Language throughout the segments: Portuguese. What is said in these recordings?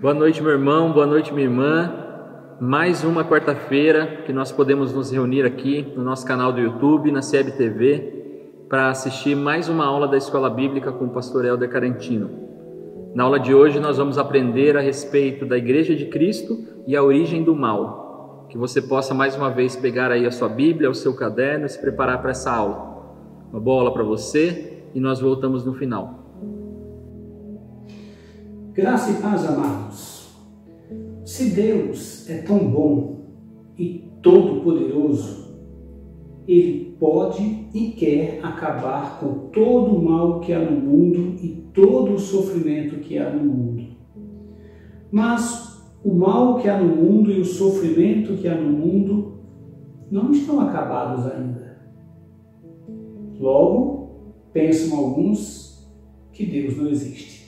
Boa noite, meu irmão, boa noite, minha irmã. Mais uma quarta-feira que nós podemos nos reunir aqui no nosso canal do YouTube, na SEB TV, para assistir mais uma aula da Escola Bíblica com o pastor Helder Carantino. Na aula de hoje nós vamos aprender a respeito da Igreja de Cristo e a origem do mal. Que você possa mais uma vez pegar aí a sua Bíblia, o seu caderno e se preparar para essa aula. Uma boa aula para você e nós voltamos no final. Graça e paz, amados. Se Deus é tão bom e todo-poderoso, Ele pode e quer acabar com todo o mal que há no mundo e todo o sofrimento que há no mundo. Mas o mal que há no mundo e o sofrimento que há no mundo não estão acabados ainda. Logo, pensam alguns que Deus não existe.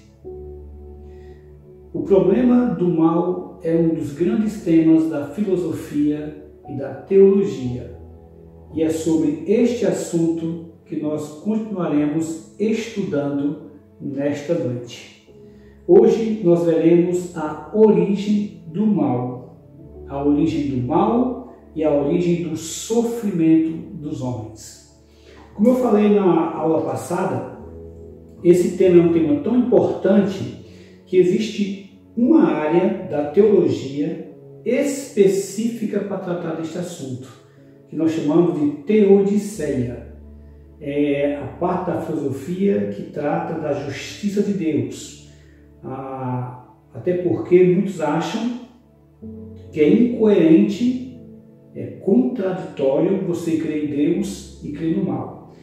O problema do mal é um dos grandes temas da filosofia e da teologia, e é sobre este assunto que nós continuaremos estudando nesta noite. Hoje nós veremos a origem do mal e a origem do sofrimento dos homens. Como eu falei na aula passada, esse tema é um tema tão importante que existe uma área da teologia específica para tratar deste assunto, que nós chamamos de teodiceia. É a parte da filosofia que trata da justiça de Deus. Até porque muitos acham que é incoerente, é contraditório você crer em Deus e crer no mal.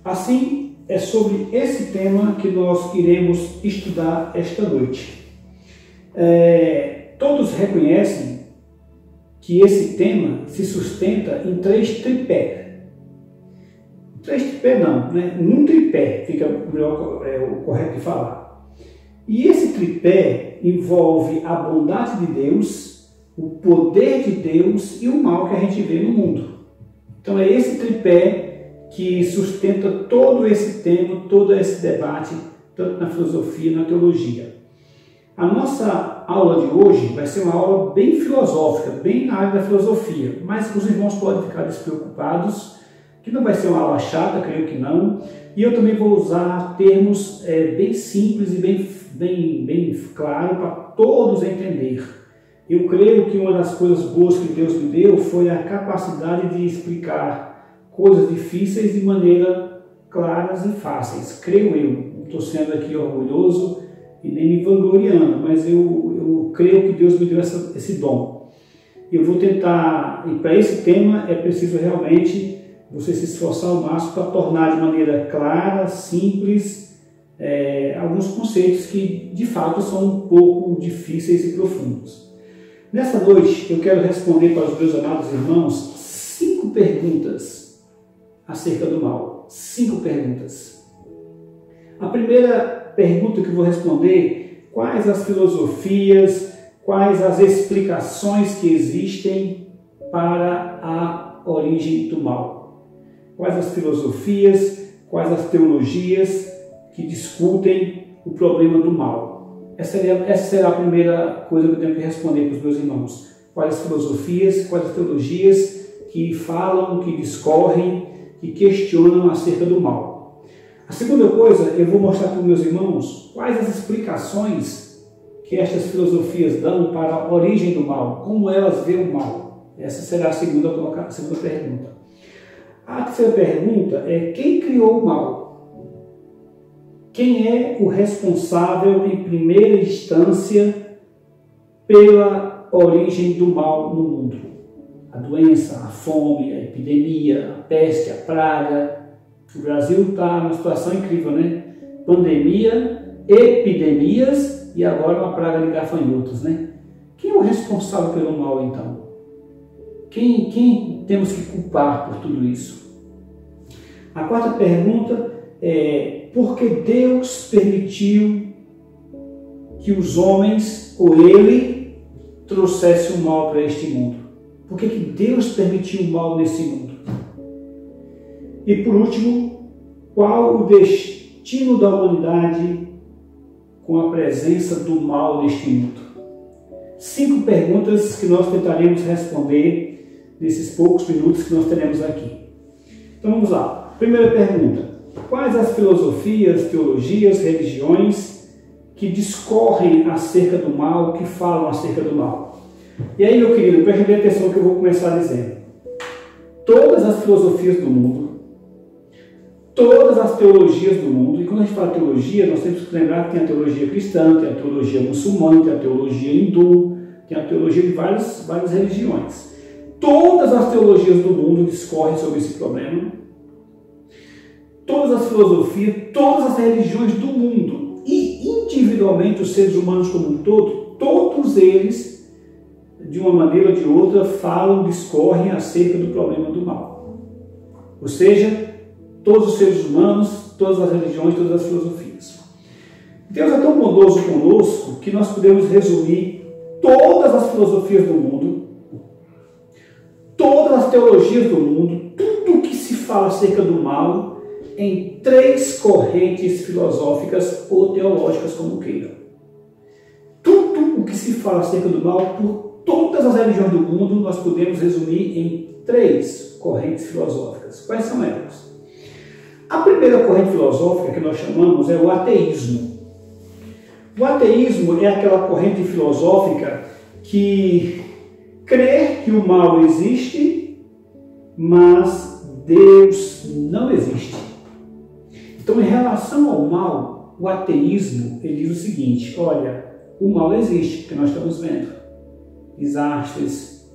Assim, é sobre esse tema que nós iremos estudar esta noite. Todos reconhecem que esse tema se sustenta em três tripés. Num tripé, fica melhor, o correto de falar. E esse tripé envolve a bondade de Deus, o poder de Deus e o mal que a gente vê no mundo. Então é esse tripé que sustenta todo esse tema, todo esse debate, tanto na filosofia e na teologia. A nossa aula de hoje vai ser uma aula bem filosófica, bem na área da filosofia, mas os irmãos podem ficar despreocupados, que não vai ser uma aula chata, creio que não, e eu também vou usar termos bem simples e bem claro para todos entender. Eu creio que uma das coisas boas que Deus me deu foi a capacidade de explicar coisas difíceis de maneira claras e fáceis, creio eu. Não estou sendo aqui orgulhoso e nem me vangloriando, mas eu creio que Deus me deu esse dom. Eu vou tentar, e para esse tema é preciso realmente você se esforçar ao máximo para tornar de maneira clara, simples, alguns conceitos que de fato são um pouco difíceis e profundos. Nessa noite eu quero responder para os meus amados irmãos 5 perguntas acerca do mal. 5 perguntas. A primeira pergunta que eu vou responder: quais as filosofias, quais as explicações que existem para a origem do mal? Quais as filosofias, quais as teologias que discutem o problema do mal? Essa será a primeira coisa que eu tenho que responder para os meus irmãos. Quais as filosofias, quais as teologias que falam, que discorrem, que questionam acerca do mal. A segunda coisa, eu vou mostrar para os meus irmãos quais as explicações que estas filosofias dão para a origem do mal, como elas veem o mal. Essa será a segunda pergunta. A terceira pergunta é: quem criou o mal? Quem é o responsável, em primeira instância, pela origem do mal no mundo? A doença, a fome, a epidemia, a peste, a praga. O Brasil está numa situação incrível, né? Pandemia, epidemias e agora uma praga de gafanhotos, né? Quem é o responsável pelo mal, então? Quem temos que culpar por tudo isso? A quarta pergunta é: por que Deus permitiu que os homens, ou Ele, trouxesse o mal para este mundo? Por que Deus permitiu o mal nesse mundo? E por último, qual o destino da humanidade com a presença do mal neste mundo? 5 perguntas que nós tentaremos responder nesses poucos minutos que nós teremos aqui. Então vamos lá. Primeira pergunta: quais as filosofias, teologias, religiões que discorrem acerca do mal, que falam acerca do mal? E aí, meu querido, preste bem atenção que eu vou começar dizendo. Todas as filosofias do mundo, todas as teologias do mundo, e quando a gente fala teologia, nós temos que lembrar que tem a teologia cristã, tem a teologia muçulmana, tem a teologia hindu, tem a teologia de várias religiões. Todas as teologias do mundo discorrem sobre esse problema. Todas as filosofias, todas as religiões do mundo, e individualmente os seres humanos como um todo, todos eles, de uma maneira ou de outra, falam, discorrem acerca do problema do mal. Ou seja, todos os seres humanos, todas as religiões, todas as filosofias. Deus é tão bondoso conosco que nós podemos resumir todas as filosofias do mundo, todas as teologias do mundo, tudo que se fala acerca do mal, em 3 correntes filosóficas ou teológicas, como queiram. Tudo o que se fala acerca do mal, por todas as religiões do mundo, nós podemos resumir em 3 correntes filosóficas. Quais são elas? A primeira corrente filosófica que nós chamamos é o ateísmo. O ateísmo é aquela corrente filosófica que crê que o mal existe, mas Deus não existe. Então, em relação ao mal, o ateísmo ele diz o seguinte: olha, o mal existe, que nós estamos vendo. Desastres,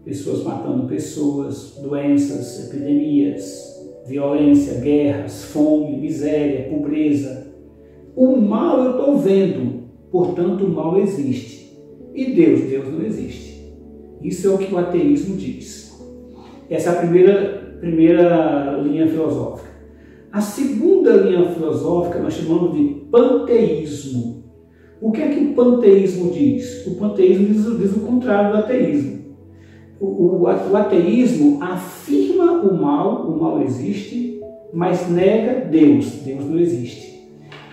pessoas matando pessoas, doenças, epidemias, violência, guerras, fome, miséria, pobreza. O mal eu estou vendo, portanto o mal existe. E Deus não existe. Isso é o que o ateísmo diz. Essa é a primeira linha filosófica. A segunda linha filosófica nós chamamos de panteísmo. O que é que o panteísmo diz? O panteísmo diz o contrário do ateísmo. O ateísmo afirma o mal existe, mas nega Deus não existe.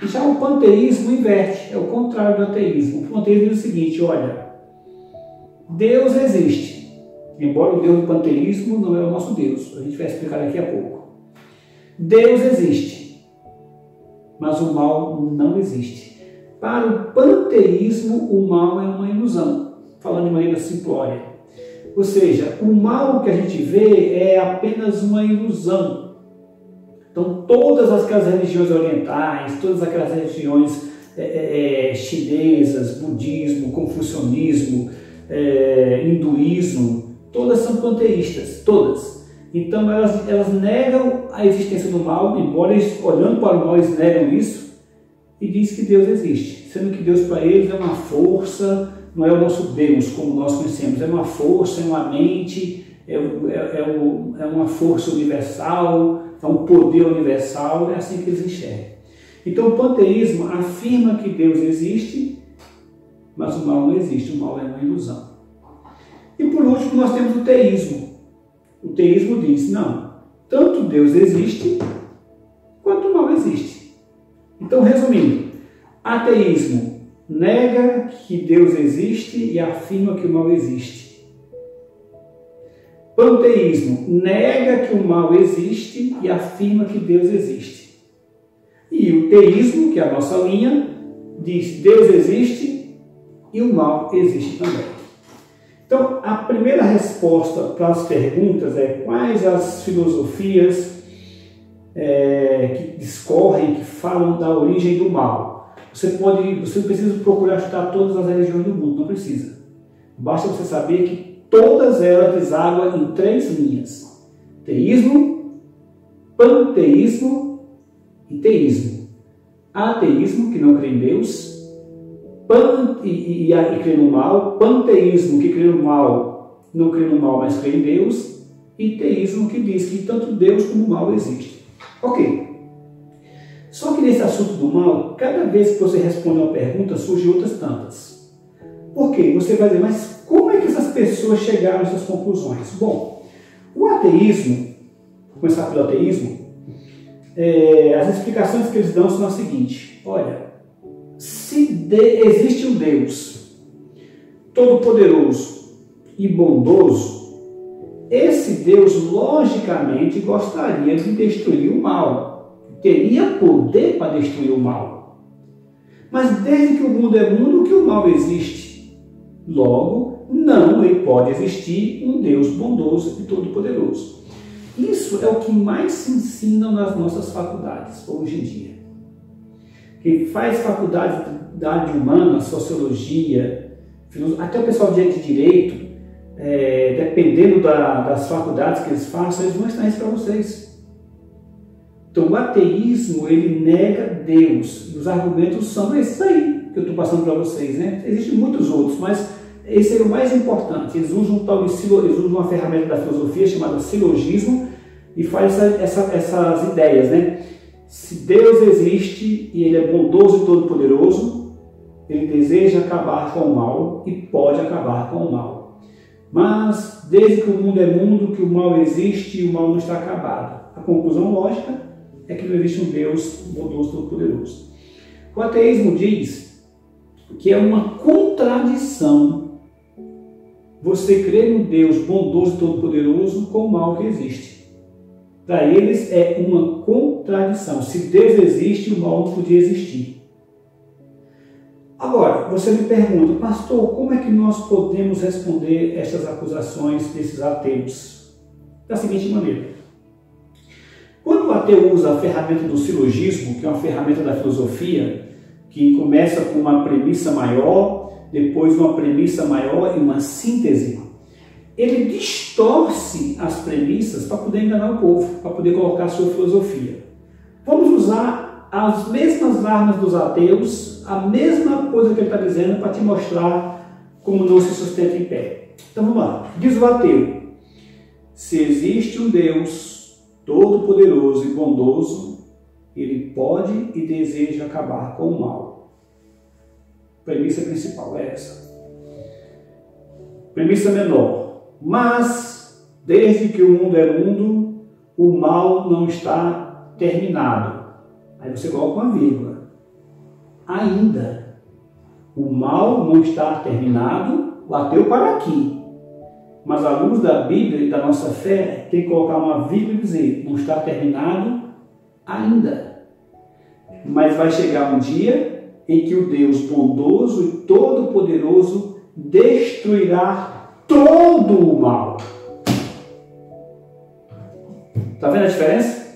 E já o panteísmo inverte, é o contrário do ateísmo. O panteísmo diz o seguinte: olha, Deus existe, embora o Deus do panteísmo não é o nosso Deus, a gente vai explicar daqui a pouco. Deus existe, mas o mal não existe. Para o panteísmo, o mal é uma ilusão, falando de maneira simplória. Ou seja, o mal que a gente vê é apenas uma ilusão. Então, todas aquelas religiões orientais, todas aquelas religiões chinesas, budismo, confucionismo, hinduísmo, todas são panteístas, todas. Então, elas negam a existência do mal, embora eles, olhando para o mal, eles negam isso, e diz que Deus existe, sendo que Deus para eles é uma força, não é o nosso Deus como nós conhecemos, é uma força, é uma mente, é uma força universal, é um poder universal, é assim que eles enxergam. Então o panteísmo afirma que Deus existe, mas o mal não existe, o mal é uma ilusão. E por último nós temos o teísmo. O teísmo diz, não, tanto Deus existe, quanto o mal existe. Então, resumindo, ateísmo nega que Deus existe e afirma que o mal existe. Panteísmo nega que o mal existe e afirma que Deus existe. E o teísmo, que é a nossa linha, diz Deus existe e o mal existe também. Então, a primeira resposta para as perguntas é: quais as filosofias que discorrem, que falam da origem do mal? Você não precisa procurar estudar todas as religiões do mundo, não precisa. Basta você saber que todas elas desaguam em 3 linhas: teísmo, panteísmo e teísmo. Ateísmo, que não crê em Deus, e crê no mal; panteísmo, que crê no mal, não crê no mal, mas crê em Deus; e teísmo, que diz que tanto Deus como o mal existem. Ok. Só que nesse assunto do mal, cada vez que você responde uma pergunta, surgem outras tantas. Por quê? Você vai dizer, mas como é que essas pessoas chegaram a essas conclusões? Bom, o ateísmo, vou começar pelo ateísmo, as explicações que eles dão são as seguintes: olha, se existe um Deus todo-poderoso e bondoso, esse Deus logicamente gostaria de destruir o mal, teria poder para destruir o mal. Mas desde que o mundo é mundo, que o mal existe. Logo, não pode existir um Deus bondoso e todo-poderoso. Isso é o que mais se ensina nas nossas faculdades hoje em dia. Quem faz faculdade da área humana, sociologia, até o pessoal de direito, dependendo das faculdades que eles façam, eles vão ensinar isso para vocês. Então o ateísmo, ele nega Deus. E os argumentos são esses aí que eu estou passando para vocês, né? Existem muitos outros, mas esse é o mais importante. Eles usam uma ferramenta da filosofia chamada silogismo e faz essas ideias, né? Se Deus existe e Ele é bondoso e todo-poderoso, Ele deseja acabar com o mal e pode acabar com o mal. Mas, desde que o mundo é mundo, que o mal existe e o mal não está acabado. A conclusão lógica é que não existe um Deus bondoso e todo-poderoso. O ateísmo diz que é uma contradição você crer no Deus bondoso e todo-poderoso com o mal que existe. Para eles é uma contradição. Se Deus existe, o mal não podia existir. Agora, você me pergunta, pastor, como é que nós podemos responder essas acusações desses ateus? Da seguinte maneira. Quando o ateu usa a ferramenta do silogismo, que é uma ferramenta da filosofia, que começa com uma premissa maior, depois uma premissa maior e uma síntese, ele distorce as premissas para poder enganar o povo, para poder colocar a sua filosofia. Vamos usar as mesmas armas dos ateus, a mesma coisa que ele está dizendo para te mostrar como não se sustenta em pé. Então vamos lá. Diz o ateu: se existe um Deus todo-poderoso e bondoso, ele pode e deseja acabar com o mal. Premissa principal é essa. Premissa menor. Mas, desde que o mundo é mundo, o mal não está terminado. Aí você coloca uma vírgula. Ainda. O mal não está terminado, o ateu para aqui. Mas à luz da Bíblia e da nossa fé, tem que colocar uma vírgula e dizer, não está terminado ainda. Mas vai chegar um dia em que o Deus bondoso e todo-poderoso destruirá todo o mal. Está vendo a diferença?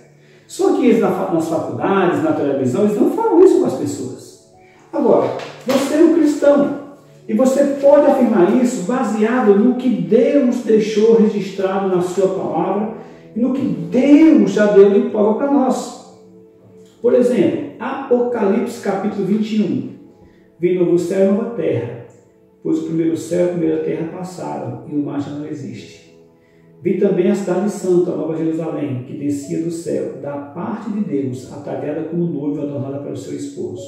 Só que eles nas faculdades, na televisão, eles não falam isso com as pessoas. Agora, você é um cristão e você pode afirmar isso baseado no que Deus deixou registrado na sua palavra e no que Deus já deu de prova para nós. Por exemplo, Apocalipse capítulo 21. Vi novo céu e nova terra, pois o primeiro céu e a primeira terra passaram, e o mar já não existe. Vi também a cidade santa, a Nova Jerusalém, que descia do céu, da parte de Deus, ataviada como noiva adornada para o seu esposo.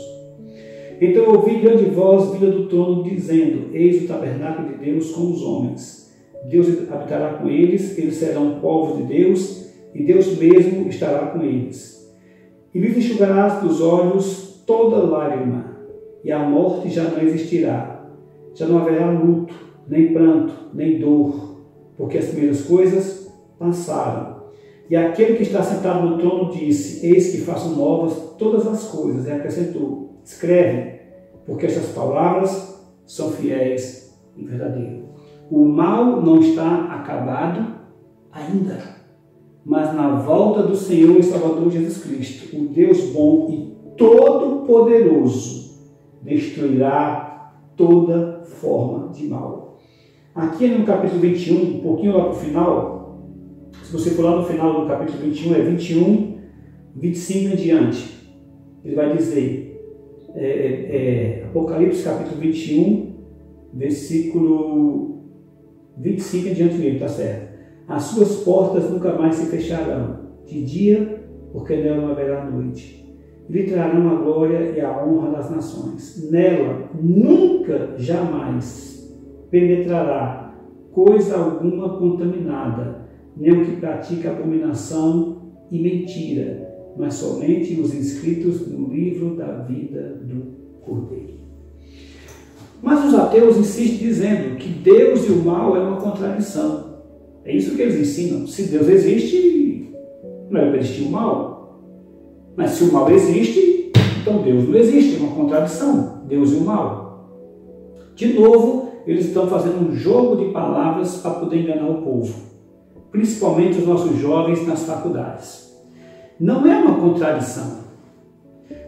Então eu ouvi grande voz vinda do trono, dizendo: eis o tabernáculo de Deus com os homens. Deus habitará com eles, eles serão povos de Deus, e Deus mesmo estará com eles. E lhes enxugarás dos olhos toda lágrima, e a morte já não existirá. Já não haverá luto, nem pranto, nem dor, porque as primeiras coisas passaram. E aquele que está sentado no trono disse: eis que faço novas todas as coisas. E acrescentou: escreve, porque estas palavras são fiéis e verdadeiras. O mal não está acabado ainda, mas na volta do Senhor e Salvador Jesus Cristo, o Deus bom e todo-poderoso destruirá toda forma de mal. Aqui no capítulo 21, um pouquinho lá para o final, se você for lá no final do capítulo 21, é 21, 25 em diante, ele vai dizer, Apocalipse capítulo 21, versículo 25 em diante mesmo, tá certo? As suas portas nunca mais se fecharão, de dia, porque nela não haverá noite. Lhe trarão a glória e a honra das nações. Nela nunca, jamais penetrará coisa alguma contaminada, nem o que pratica abominação e mentira, mas somente os inscritos no livro da vida do Cordeiro. Mas os ateus insistem dizendo que Deus e o mal é uma contradição. É isso que eles ensinam. Se Deus existe, não é para existir o mal. Mas se o mal existe, então Deus não existe. É uma contradição, Deus e o mal. De novo, eles estão fazendo um jogo de palavras para poder enganar o povo, principalmente os nossos jovens nas faculdades. Não é uma contradição.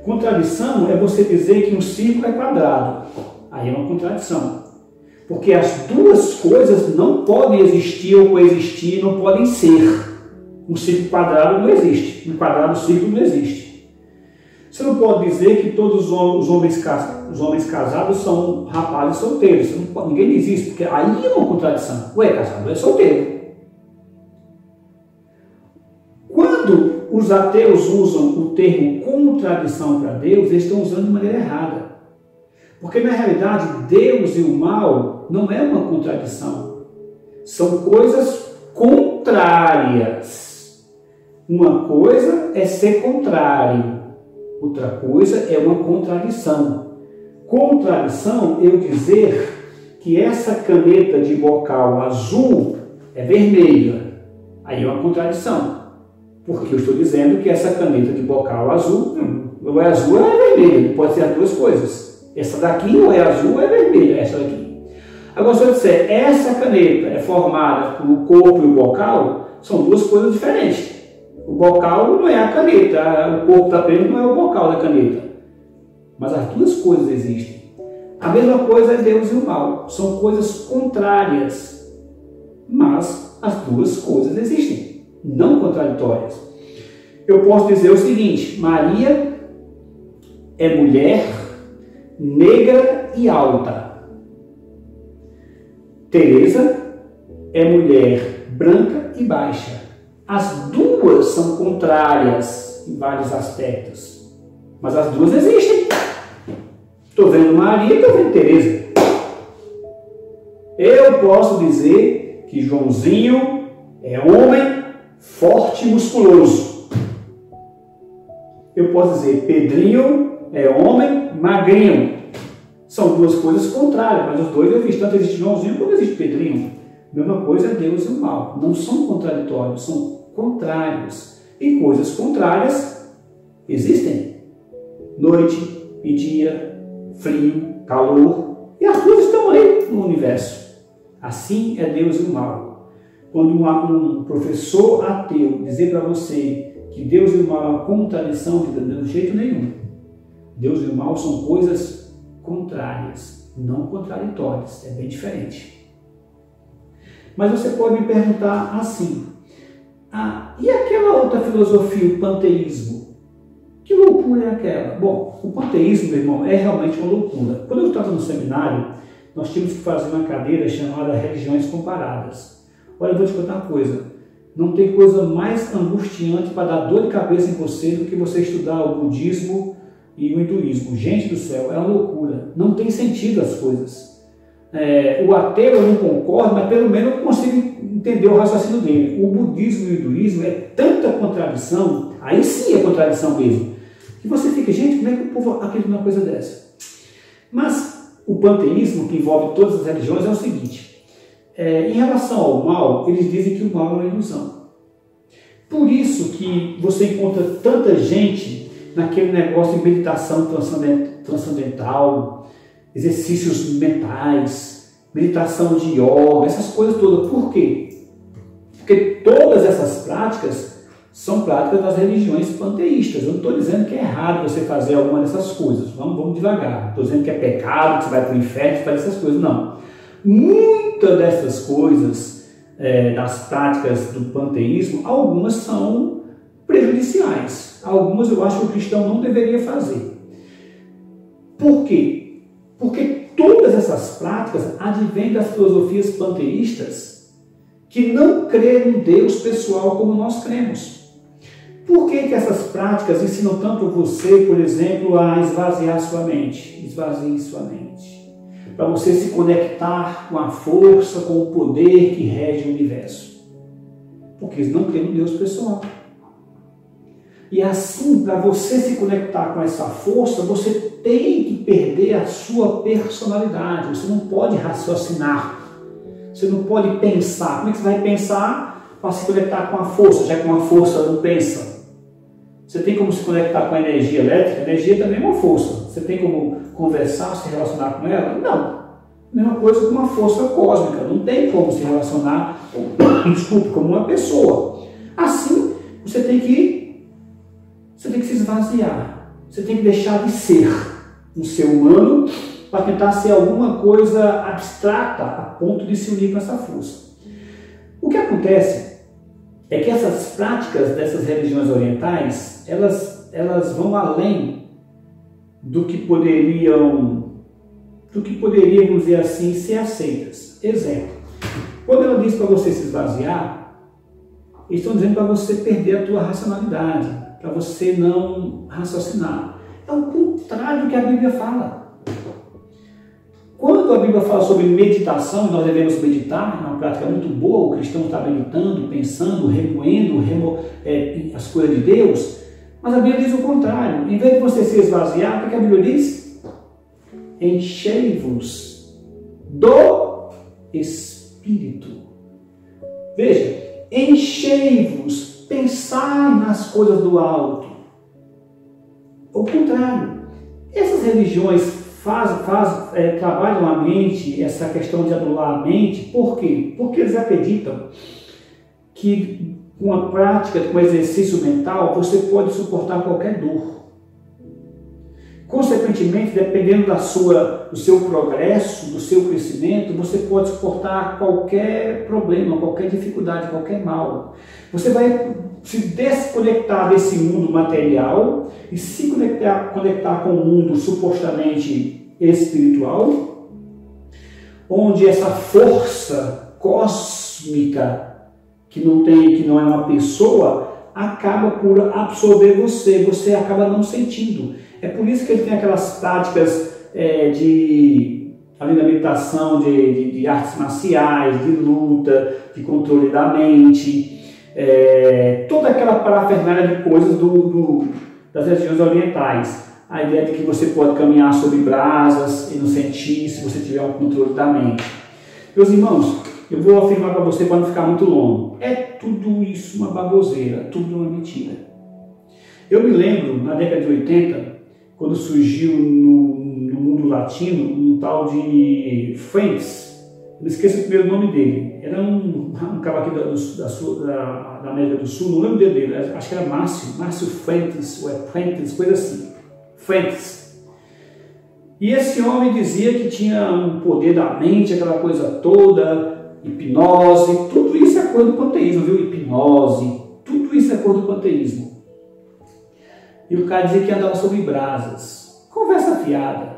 Contradição é você dizer que um círculo é quadrado. Aí é uma contradição. Porque as duas coisas não podem existir ou coexistir, não podem ser. Um círculo quadrado não existe. Um quadrado círculo não existe. Você não pode dizer que todos os homens casados são rapazes solteiros. Ninguém diz isso, porque aí é uma contradição. Ué, casado é solteiro. Quando os ateus usam o termo contradição para Deus, eles estão usando de maneira errada. Porque na realidade, Deus e o mal não é uma contradição. São coisas contrárias. Uma coisa é ser contrário. Outra coisa é uma contradição. Contradição é eu dizer que essa caneta de bocal azul é vermelha. Aí é uma contradição. Porque eu estou dizendo que essa caneta de bocal azul, ou é azul ou é vermelha. Pode ser as duas coisas. Essa daqui ou é azul ou é vermelha, essa daqui. Agora, se eu disser, essa caneta é formada pelo corpo e o bocal, são duas coisas diferentes. O bocal não é a caneta, o corpo da caneta não é o bocal da caneta. Mas as duas coisas existem. A mesma coisa é Deus e o mal. São coisas contrárias. Mas as duas coisas existem, não contraditórias. Eu posso dizer o seguinte, Maria é mulher negra e alta. Teresa é mulher branca e baixa. As duas são contrárias em vários aspectos, mas as duas existem. Estou vendo Maria e estou vendo Teresa. Eu posso dizer que Joãozinho é homem forte e musculoso. Eu posso dizer Pedrinho é homem magrinho. São duas coisas contrárias, mas os dois existem. Tanto existe Joãozinho como existe Pedrinho. A mesma coisa é Deus e o mal. Não são contraditórios, são contrários. E coisas contrárias existem. Noite e dia, frio, calor. E as duas estão aí no universo. Assim é Deus e o mal. Quando um professor ateu dizer para você que Deus e o mal é uma contradição, de jeito nenhum. Deus e o mal são coisas contrárias, não contraditórias. É bem diferente. Mas você pode me perguntar assim, e aquela outra filosofia, o panteísmo? Que loucura é aquela? Bom, o panteísmo, meu irmão, é realmente uma loucura. Quando eu estava no seminário, nós tínhamos que fazer uma cadeira chamada Religiões Comparadas. Olha, eu vou te contar uma coisa. Não tem coisa mais angustiante para dar dor de cabeça em você do que você estudar o budismo e o hinduísmo. Gente do céu, é uma loucura. Não tem sentido as coisas. O ateu eu não concordo, mas pelo menos eu consigo entender o raciocínio dele. O budismo e o hinduísmo é tanta contradição, aí sim é contradição mesmo, que você fica, gente, como é que o povo acredita numa coisa dessa? Mas o panteísmo, que envolve todas as religiões, é o seguinte, em relação ao mal, eles dizem que o mal é uma ilusão. Por isso que você encontra tanta gente naquele negócio de meditação transcendental, exercícios mentais, meditação de yoga, essas coisas todas. Por quê? Porque todas essas práticas são práticas das religiões panteístas. Eu não estou dizendo que é errado você fazer alguma dessas coisas. Vamos devagar. Não estou dizendo que é pecado, que você vai para o inferno e faz essas coisas. Não. Muitas dessas coisas, das práticas do panteísmo, algumas são prejudiciais. Algumas eu acho que o cristão não deveria fazer. Por quê? Porque todas essas práticas advêm das filosofias panteístas que não creem num Deus pessoal como nós cremos. Por que essas práticas ensinam tanto você, por exemplo, a esvaziar sua mente? Esvazie sua mente. Para você se conectar com a força, com o poder que rege o universo. Porque eles não creem num Deus pessoal. E assim, para você se conectar com essa força, você tem que perder a sua personalidade. Você não pode raciocinar. Você não pode pensar. Como é que você vai pensar para se conectar com a força, já que uma força não pensa? Você tem como se conectar com a energia elétrica? A energia também é uma força. Você tem como conversar, se relacionar com ela? Não. Mesma coisa com uma força cósmica. Não tem como se relacionar, como uma pessoa. Assim, você tem que se esvaziar. Você tem que deixar de ser um ser humano para tentar ser alguma coisa abstrata a ponto de se unir com essa força. O que acontece é que essas práticas dessas religiões orientais, elas vão além do que poderiam, vamos dizer assim, ser aceitas. Exemplo, quando ela diz para você se esvaziar, eles estão dizendo para você perder a tua racionalidade, para você não raciocinar. É o contrário do que a Bíblia fala. Quando a Bíblia fala sobre meditação, nós devemos meditar, é uma prática muito boa, o cristão está meditando, pensando, remoendo as coisas de Deus, mas a Bíblia diz o contrário. Em vez de você se esvaziar, o que a Bíblia diz? Enchei-vos do Espírito. Veja, enchei-vos, pensai nas coisas do alto. Ao contrário, essas religiões trabalham a mente, essa questão de anular a mente. Por quê? Porque eles acreditam que com a prática, com o exercício mental, você pode suportar qualquer dor. Consequentemente, dependendo do seu progresso, do seu crescimento, você pode suportar qualquer problema, qualquer dificuldade, qualquer mal. Você vai se desconectar desse mundo material e se conectar com o mundo supostamente espiritual, onde essa força cósmica, que não é uma pessoa, acaba por absorver você acaba não sentindo. É por isso que ele tem aquelas práticas além da meditação, de artes marciais, de luta, de controle da mente, toda aquela parafernália de coisas das religiões orientais. A ideia de que você pode caminhar sobre brasas e não sentir, se você tiver um controle da mente. Meus irmãos, eu vou afirmar para você para não ficar muito longo. É tudo isso uma baboseira, tudo uma mentira. Eu me lembro, na década de 80, quando surgiu no mundo latino um tal de Fuentes. Não esqueço o primeiro nome dele. Era um cara aqui da América do Sul, não lembro dele, acho que era Márcio Fuentes, ou Fuentes, coisa assim. Fuentes. E esse homem dizia que tinha um poder da mente, aquela coisa toda, hipnose, tudo isso é coisa do panteísmo, viu? Hipnose, tudo isso é coisa do panteísmo. E o cara dizia que andava sobre brasas. Conversa fiada.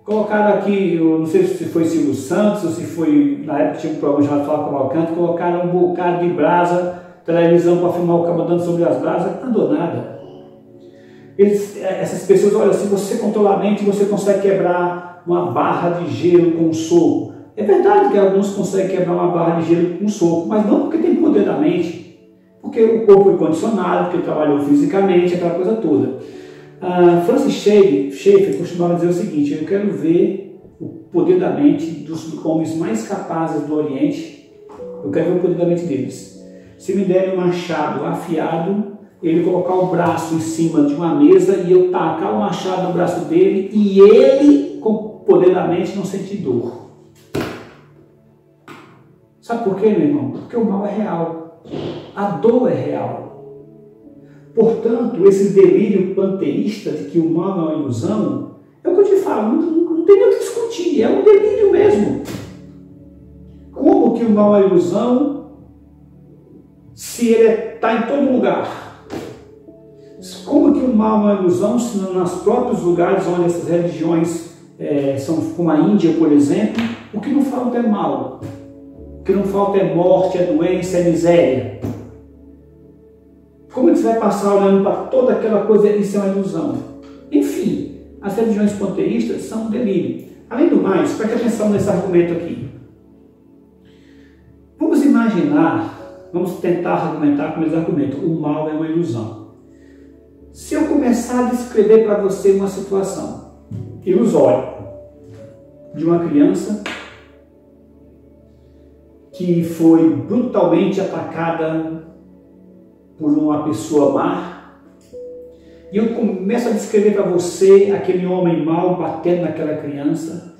Colocaram aqui, eu não sei se foi Silvio Santos ou se foi, na época tinha um programa chamado Fala Cavalcante, colocaram um bocado de brasa, televisão para filmar o cara andando sobre as brasas, não andou nada. Essas pessoas, olha, se você controlar a mente, você consegue quebrar uma barra de gelo com um soco. É verdade que alguns conseguem quebrar uma barra de gelo com um soco, mas não porque tem poder da mente, porque o corpo é condicionado, porque trabalhou fisicamente, aquela coisa toda. Francis Schaeffer costumava dizer o seguinte: eu quero ver o poder da mente dos homens mais capazes do Oriente, eu quero ver o poder da mente deles. Se me derem um machado afiado, ele colocar o braço em cima de uma mesa e eu tacar o machado no braço dele e ele, com o poder da mente, não sentir dor. Sabe por quê, meu irmão? Porque o mal é real. A dor é real. Portanto, esse delírio panteísta de que o mal é uma ilusão, é o que eu te falo, não tem nem o que discutir, é um delírio mesmo. Como que o mal é ilusão se ele está em todo lugar? Como que o mal é uma ilusão se nos próprios lugares onde essas religiões são, como a Índia, por exemplo, o que não falta é mal, o que não falta é morte, é doença, é miséria. Como é que você vai passar olhando para toda aquela coisa? Isso é uma ilusão. Enfim, as religiões panteístas são um delírio. Além do mais, preste atenção nesse argumento aqui. Vamos tentar argumentar como eles argumentam. O mal é uma ilusão. Se eu começar a descrever para você uma situação ilusória de uma criança que foi brutalmente atacada por uma pessoa má, e eu começo a descrever para você aquele homem mau batendo naquela criança,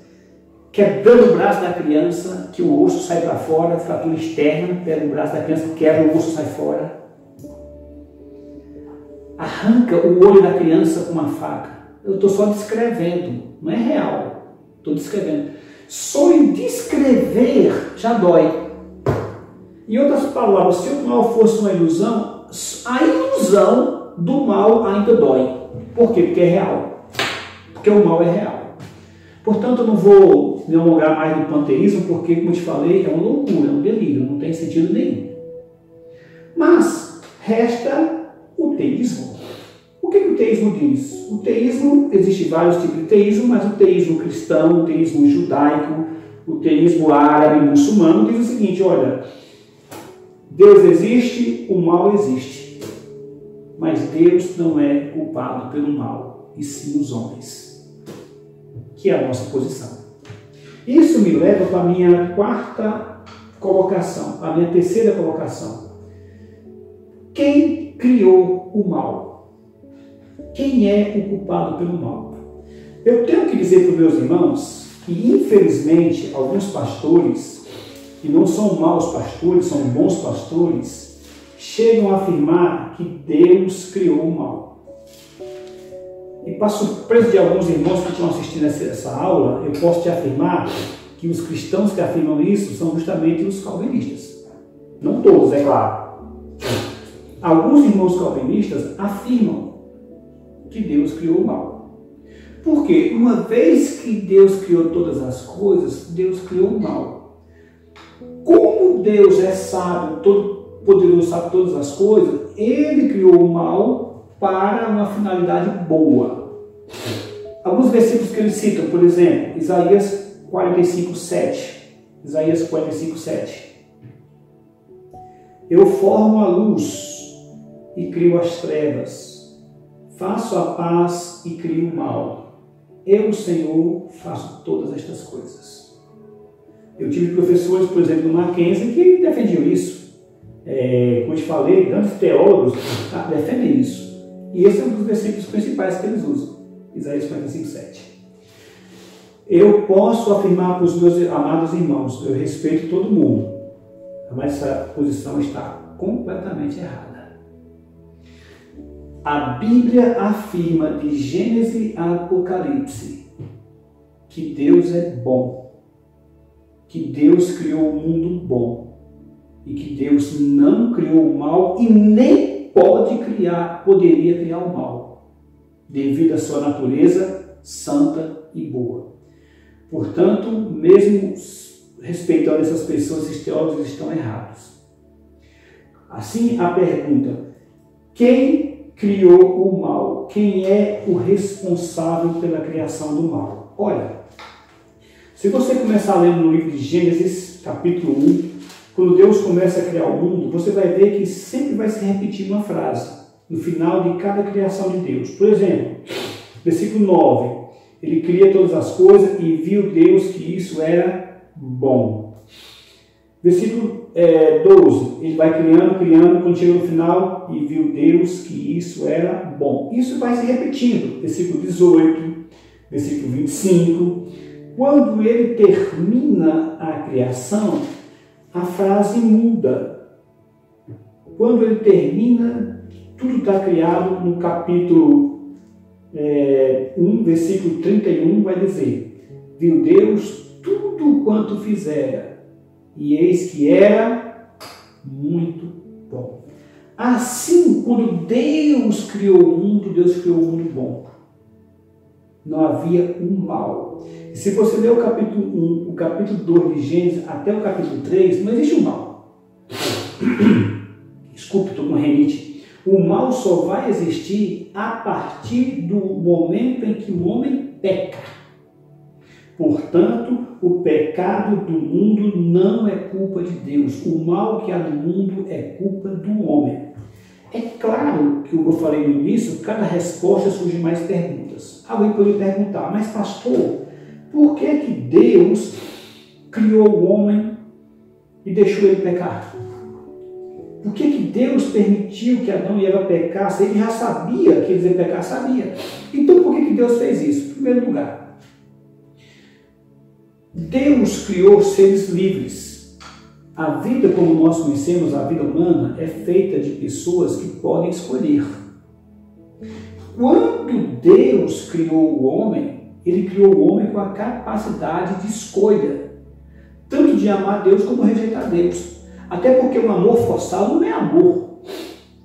quebrando o braço da criança, que o osso sai para fora, fratura externa, pega o braço da criança, quebra, o osso sai fora, arranca o olho da criança com uma faca. Eu estou só descrevendo, não é real, estou descrevendo. Só em descrever já dói. Em outras palavras, se o mal fosse uma ilusão, a ilusão do mal ainda dói. Por quê? Porque é real. Porque o mal é real. Portanto, eu não vou me alongar mais no panteísmo, porque, como eu te falei, é uma loucura, é um delírio, não tem sentido nenhum. Mas resta o teísmo. O que o teísmo diz? O teísmo, existe vários tipos de teísmo, mas o teísmo cristão, o teísmo judaico, o teísmo árabe, muçulmano, diz o seguinte: olha, Deus existe, o mal existe, mas Deus não é culpado pelo mal, e sim os homens, que é a nossa posição. Isso me leva para a minha quarta colocação, a minha terceira colocação. Quem criou o mal? Quem é o culpado pelo mal? Eu tenho que dizer para os meus irmãos que, infelizmente, alguns pastores, que não são maus pastores, são bons pastores, chegam a afirmar que Deus criou o mal. E para surpresa de alguns irmãos que estão assistindo essa aula, eu posso te afirmar que os cristãos que afirmam isso são justamente os calvinistas. Não todos, é claro. Alguns irmãos calvinistas afirmam que Deus criou o mal. Por quê? Uma vez que Deus criou todas as coisas, Deus criou o mal. Como Deus é sábio, todo poderoso, sabe todas as coisas, Ele criou o mal para uma finalidade boa. Alguns versículos que ele cita, por exemplo, Isaías 45:7. Isaías 45:7. Eu formo a luz e crio as trevas. Faço a paz e crio o mal. Eu, Senhor, faço todas estas coisas. Eu tive professores, por exemplo, no Mackenzie, que defendiam isso. Como eu te falei, grandes teólogos defendem isso. E esse é um dos versículos principais que eles usam. Isaías 45:7. Eu posso afirmar para os meus amados irmãos, eu respeito todo mundo, mas essa posição está completamente errada. A Bíblia afirma de Gênesis a Apocalipse que Deus é bom, que Deus criou o mundo bom e que Deus não criou o mal e nem poderia criar o mal, devido à sua natureza santa e boa. Portanto, mesmo respeitando essas pessoas, esses teólogos estão errados. Assim, a pergunta: quem criou o mal? Quem é o responsável pela criação do mal? Olha, se você começar lendo no livro de Gênesis, capítulo 1, quando Deus começa a criar o mundo, você vai ver que sempre vai se repetir uma frase no final de cada criação de Deus. Por exemplo, versículo 9, ele cria todas as coisas e viu Deus que isso era bom. Versículo 12, ele vai criando, quando chega no final, e viu Deus que isso era bom. Isso vai se repetindo. Versículo 18, versículo 25. Quando ele termina a criação, a frase muda. Quando ele termina, tudo está criado, no capítulo 1, versículo 31, vai dizer: viu Deus tudo quanto fizera, e eis que era muito bom. Assim, quando Deus criou o mundo, Deus criou o mundo bom. Não havia um mal. E se você ler o capítulo 1, o capítulo 2 de Gênesis, até o capítulo 3, não existe um mal. Desculpe, estou com renite. O mal só vai existir a partir do momento em que o homem peca. Portanto, o pecado do mundo não é culpa de Deus. O mal que há no mundo é culpa do homem. É claro que, como eu falei no início, cada resposta surge mais perguntas. Alguém poderia perguntar, mas pastor, por que Deus criou o homem e deixou ele pecar? Por que Deus permitiu que Adão e Eva pecassem? Ele já sabia que eles iam pecar, sabia. Então por que Deus fez isso? Em primeiro lugar, Deus criou seres livres. A vida, como nós conhecemos, a vida humana, é feita de pessoas que podem escolher. Quando Deus criou o homem, ele criou o homem com a capacidade de escolha, tanto de amar Deus como rejeitar Deus. Até porque o amor forçado não é amor.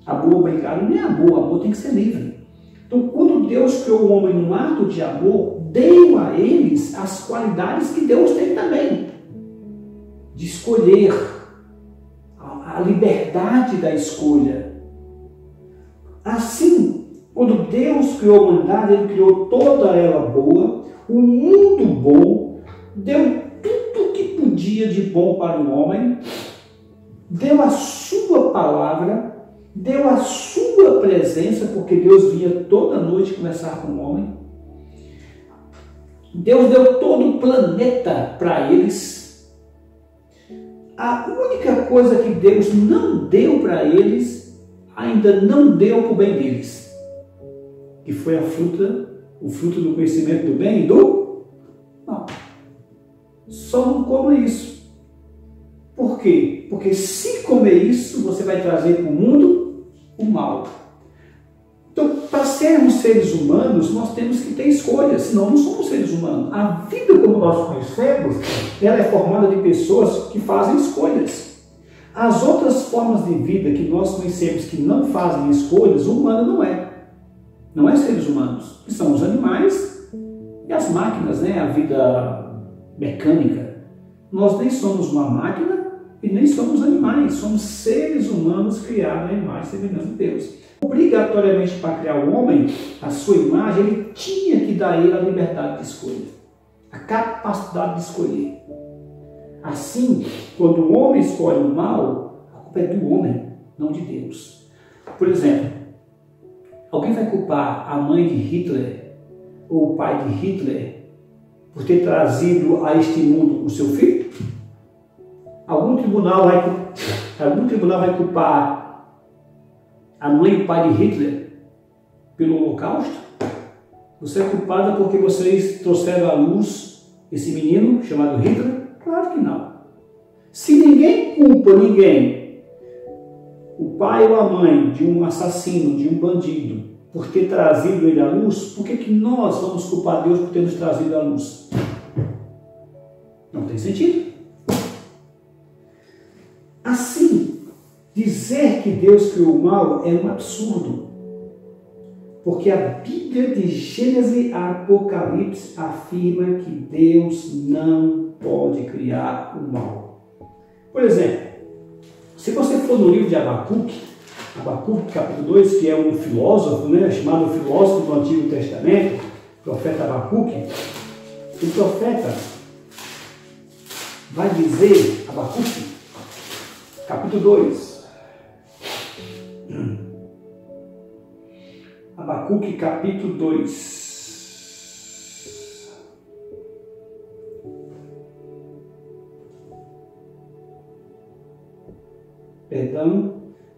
Amor obrigado não é amor. Amor tem que ser livre. Então, quando Deus criou o homem num ato de amor, deu a eles as qualidades que Deus tem também. De escolher. A liberdade da escolha. Assim, quando Deus criou a humanidade, Ele criou toda ela boa, o mundo bom, deu tudo o que podia de bom para o homem, deu a sua palavra, deu a sua presença, porque Deus vinha toda noite conversar com o homem. Deus deu todo o planeta para eles. A única coisa que Deus não deu para eles, ainda não deu para o bem deles, que foi o fruto do conhecimento do bem e do mal. Só não coma isso. Por quê? Porque se comer isso, você vai trazer para o mundo o mal. Então, para sermos seres humanos, nós temos que ter escolhas, senão não somos seres humanos. A vida como nós conhecemos, ela é formada de pessoas que fazem escolhas. As outras formas de vida que nós conhecemos que não fazem escolhas, o humano não é. Não é seres humanos, que são os animais e as máquinas, né? A vida mecânica. Nós nem somos uma máquina e nem somos animais, somos seres humanos criados na imagem e semelhança de Deus. Obrigatoriamente, para criar o homem, a sua imagem, ele tinha que dar a ele a liberdade de escolha, a capacidade de escolher. Assim, quando o homem escolhe o mal, a culpa é do homem, não de Deus. Por exemplo, alguém vai culpar a mãe de Hitler ou o pai de Hitler por ter trazido a este mundo o seu filho? Algum tribunal vai culpar a mãe e o pai de Hitler pelo Holocausto? Você é culpada porque vocês trouxeram à luz esse menino chamado Hitler? Claro que não. Se ninguém culpa ninguém, o pai ou a mãe de um assassino, de um bandido, por ter trazido ele à luz, por que nós vamos culpar Deus por ter nos trazido à luz? Não tem sentido. Assim, dizer que Deus criou o mal é um absurdo, porque a Bíblia de Gênesis a Apocalipse afirma que Deus não pode criar o mal. Por exemplo, se você for no livro de Abacuque capítulo 2, que é um filósofo, né, chamado filósofo do Antigo Testamento, profeta Abacuque, o profeta vai dizer, Abacuque, capítulo 2, Abacuque capítulo 2,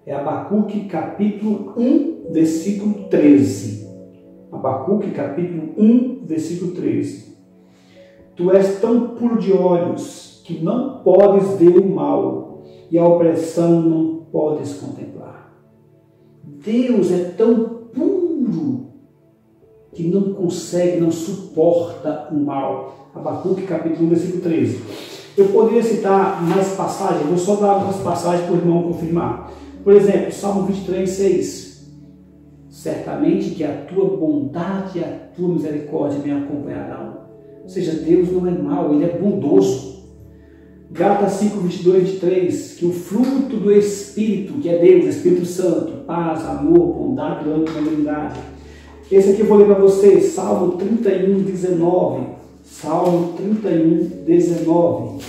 é Abacuque capítulo 1, versículo 13. Abacuque capítulo 1, versículo 13. Tu és tão puro de olhos que não podes ver o mal, e a opressão não podes contemplar. Deus é tão puro que não consegue, não suporta o mal. Abacuque capítulo 1, versículo 13. Eu poderia citar mais passagens, vou só dar algumas passagens para o irmão confirmar. Por exemplo, Salmo 23, 6. Certamente que a tua bondade e a tua misericórdia me acompanharão. Ou seja, Deus não é mau, Ele é bondoso. Gálatas 5, 22, 23. Que o fruto do Espírito, que é Deus, Espírito Santo, paz, amor, bondade, longanimidade. Esse aqui eu vou ler para vocês, Salmo 31, 19. Salmo 31, 19.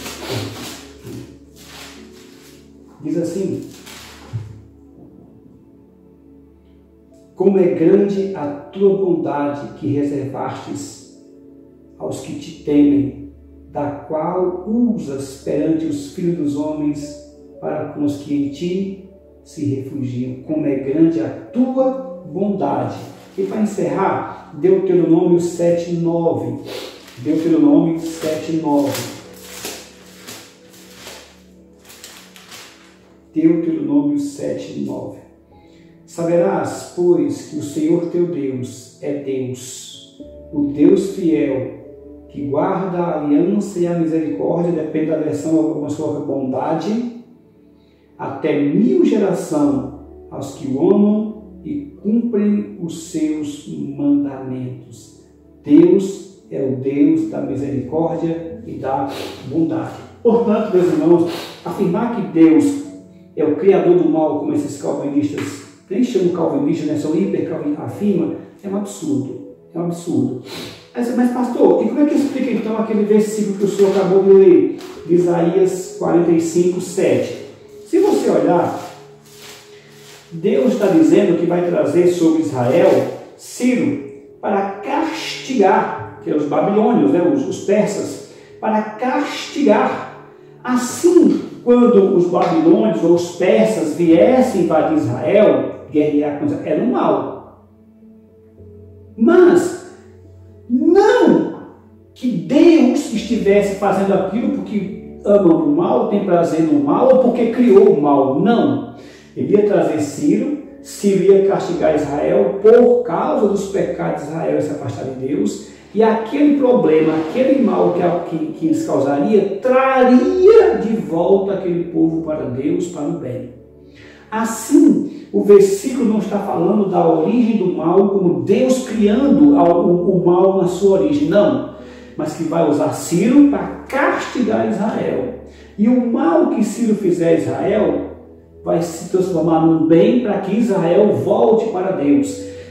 Diz assim: como é grande a tua bondade que reservastes aos que te temem, da qual usas perante os filhos dos homens para com os que em ti se refugiam. Como é grande a tua bondade. E para encerrar, Deuteronômio 7:9. Deuteronômio 7:9. Deuteronômio 7:9. Saberás, pois, que o Senhor teu Deus é Deus, o Deus fiel, que guarda a aliança e a misericórdia, depende da versão, algumas colocam bondade, até 1000 gerações aos que o amam e cumprem os seus mandamentos. Deus é o Deus da misericórdia e da bondade. Portanto, meus irmãos, afirmar que Deus é o criador do mal, como esses calvinistas, nem chamam calvinistas, né? São hiper-calvinistas, afirma, é um absurdo. É um absurdo. Mas pastor, e como é que explica então aquele versículo que o senhor acabou de ler, de Isaías 45:7? Se você olhar, Deus está dizendo que vai trazer sobre Israel Ciro para castigar, que é os babilônios, né, os persas, para castigar. Assim, quando os babilônios ou os persas viessem invadir Israel, guerrear contra Israel, era um mal. Mas não que Deus estivesse fazendo aquilo porque ama o mal, tem prazer no mal ou porque criou o mal. Não. Ele ia trazer Ciro ia castigar Israel por causa dos pecados de Israel e se afastar de Deus. E aquele problema, aquele mal que eles causariam, traria de volta aquele povo para Deus, para o bem. Assim, o versículo não está falando da origem do mal, como Deus criando o mal na sua origem, não. Mas que vai usar Ciro para castigar Israel. E o mal que Ciro fizer a Israel vai se transformar num bem para que Israel volte para Deus.